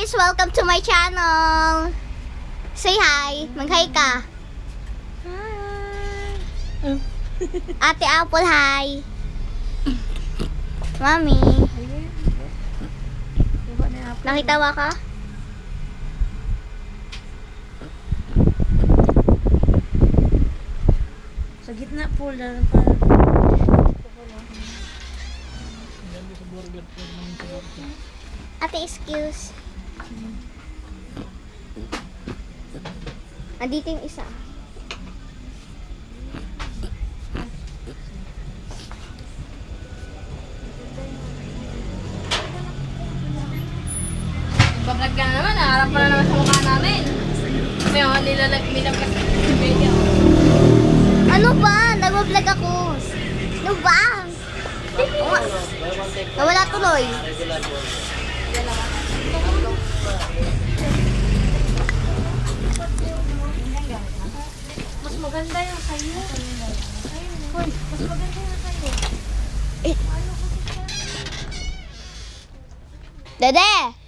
guys! Welcome to my channel! Say hi! Mag-hi ka! Hi! Ate Apple, hi! Mami! Nakitawa ka? Sa gitna po lang Ate, excuse. Andito yung isa. Pag-vlog ka na naman, naharap pa na naman sa mukha namin. May mga nilagkas sa video. Ano ba? Nag-vlog ako. Ano ba? Nawala tuloy. Mas maganda yung sa'yo. Hoy, mas maganda yung sa'yo. Dede!